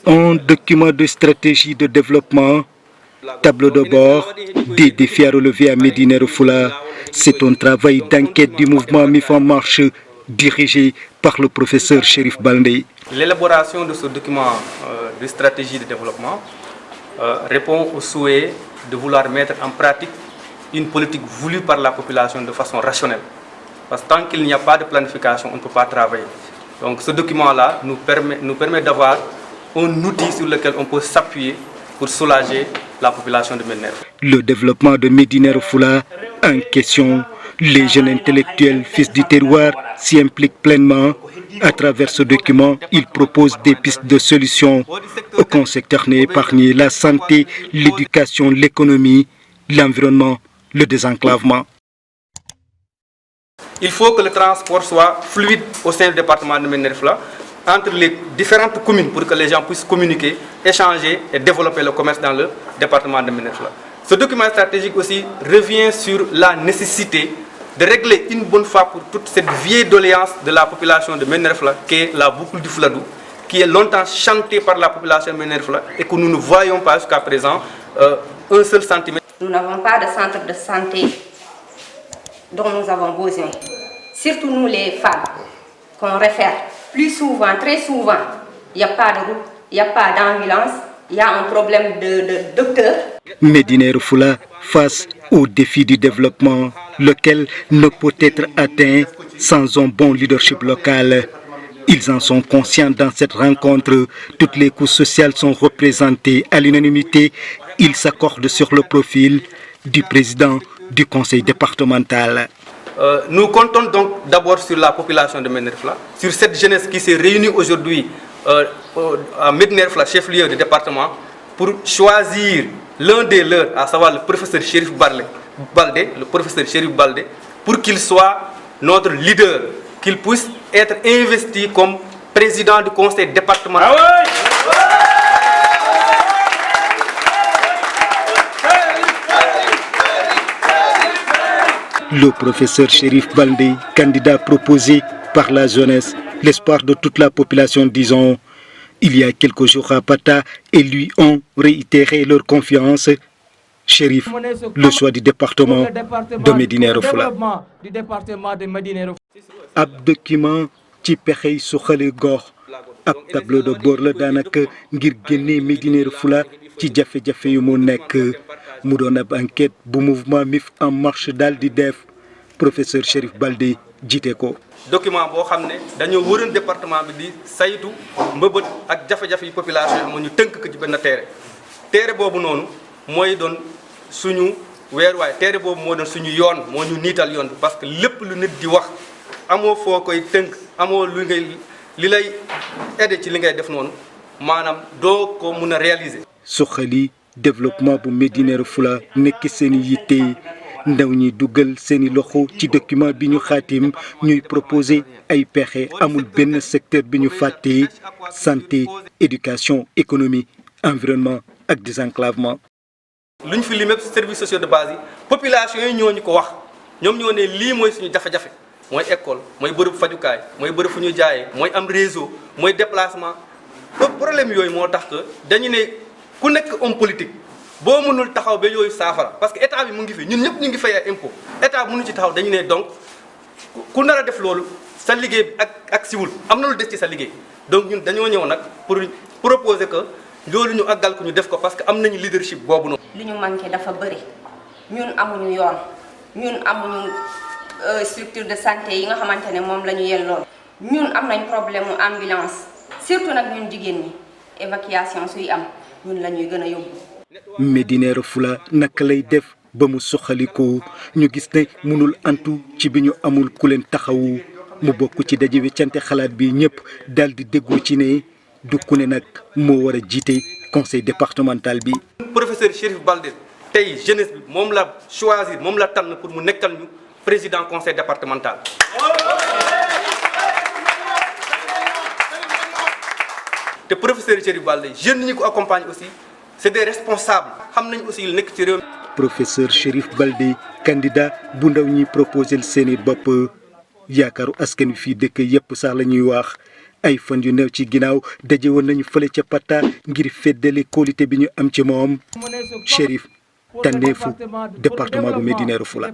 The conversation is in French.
Un document de stratégie de développement, tableau de bord, des défis à relever à Médina Yoro Foulah. C'est un travail d'enquête du mouvement MIF en marche dirigé par le professeur Chérif Baldé. L'élaboration de ce document de stratégie de développement répond au souhait de vouloir mettre en pratique une politique voulue par la population de façon rationnelle. Parce que tant qu'il n'y a pas de planification, on ne peut pas travailler. Donc ce document-là nous permet d'avoir un outil sur lequel on peut s'appuyer pour soulager la population de Médina Yoro Foulah. Le développement de Médina Yoro Foulah en question, les jeunes intellectuels fils du terroir s'y impliquent pleinement. À travers ce document, ils proposent des pistes de solutions. Aucun secteur n'est épargné: la santé, l'éducation, l'économie, l'environnement, le désenclavement. Il faut que le transport soit fluide au sein du département de Médina Yoro Foulah, entre les différentes communes, pour que les gens puissent communiquer, échanger et développer le commerce dans le département de Médina Yoro Foulah. Ce document stratégique aussi revient sur la nécessité de régler une bonne fois pour toute cette vieille doléance de la population de Médina Yoro Foulah, qui est la boucle du Fouladou, qui est longtemps chantée par la population de Médina Yoro Foulah et que nous ne voyons pas jusqu'à présent un seul centimètre. Nous n'avons pas de centre de santé dont nous avons besoin. Surtout nous les femmes, qu'on réfère plus souvent, très souvent. Il n'y a pas de route, il n'y a pas d'ambulance, il y a un problème de docteur. Médina Yoro Foulah face au défi du développement, lequel ne peut être atteint sans un bon leadership local. Ils en sont conscients dans cette rencontre. Toutes les couches sociales sont représentées à l'unanimité. Ils s'accordent sur le profil du président du conseil départemental. Nous comptons donc d'abord sur la population de Médina Yoro Foulah, sur cette jeunesse qui s'est réunie aujourd'hui à Médina Yoro Foulah, chef-lieu du département, pour choisir l'un des leurs, à savoir le professeur Chérif Baldé, pour qu'il soit notre leader, qu'il puisse être investi comme président du conseil départemental. Le professeur Chérif Baldé, candidat proposé par la jeunesse, l'espoir de toute la population, disons. Il y a quelques jours à Pata, et lui ont réitéré leur confiance. Chérif, le choix du département de Médina Yoro Foulah. Ab document ci pexey suxali gox, ab tableau de bord la daanaka ngir génnee Médina Yoro Foulah ci jafe-jafe yu mu nekk. mu doon ab enquête bu mouvement MIF en marche daal di def, professeur Chérif Baldé jiite ko. document boo xam ne dañoo wëroon département bi di saytu mbëbët ak jafe-jafe yi population yi amoon ñu tënk ko ci benn téere boobu noonu mooy doon suñu weeruwaay, téere boobu moo doon suñu yoon, moo ñu niital yoon bi, parce que lépp lu nit di wax amoo foo koy tënk, amoo lu ngay li lay aider ci li ngay def noonu, maanaam doo ko mun a réaliser. suxali développement bu Médina Yoro Foulah nekk seen yitte, ndaw ñi dugal seeni loxo ci document bi ñu xaatim, ñuy proposer ay pexe. Amul benn secteur bi ñu fàtte: santé, éducation, économie, environnement ak désenclavement. lu ñu fi limee services sociaux de base yi population yi ñoo ñu ko wax, ñoom ñoo ne lii mooy suñu jafe-jafe, mooy école, mooy bërëb fajukaay, mooy bërëb fu ñu jaayee, mooy am réseau, mooy déplacement. problème yooyu moo tax que dañu ne ku nekk homme politique boo mënul taxaw ba yooyu saafara, parce que état bi mu ngi fi, ñun ñëpp ñu ngi fay ay impôt, état mënu ci taxaw. Dañu ne donc ku nar a def loolu sa liggéey ak siwul am na lu des ci sa liggéey. Donc ñun dañoo ñëw nag pour proposer que loolu ñu àggal ko ñu def ko, parce que am nañu leadership boobu noonu. li ñu manqué dafa bëri, ñun amuñu yoon, ñun amuñu structure de santé yi nga xamante ne moom la ñu yelloon. ñun am nañ problème mu ambulance, surtout nag ñun jigéen ñi, évacuation suy am ñun la ñuy gën a yóbbu. Médina Yoro Foulah naka lay def ba mu soxalikoo? ñu gis ne mënul antu ci bi ñu amul ku leen taxawu. mu bokk ci daje weccante xalaat bi ñëpp daal di déggoo ci ne du ku ne nag moo war a jiite conseil départemental bi. professeur Chérif Baldé tey jeunesse bi moom la choisir, moom la tànn pour mu nekkal ñu président conseil départemental. te professeur Chérif Baldé jeunes ñi ko accompagne aussi c'est des responsables, xam nañ aussi lu nekk ci réew mi. professeur Chérif Baldé, candidat bu ndaw ñi proposé seeni bopp, yaakaaru askan wi fii dëkk yépp sax la ñuy wax. ay fan yu néew ci ginnaaw daje woon nañu fële ca Patta ngir feddali kóolute bi ñu am ci moom. Chérif tànneefu département bu Médina Yoro Foulah.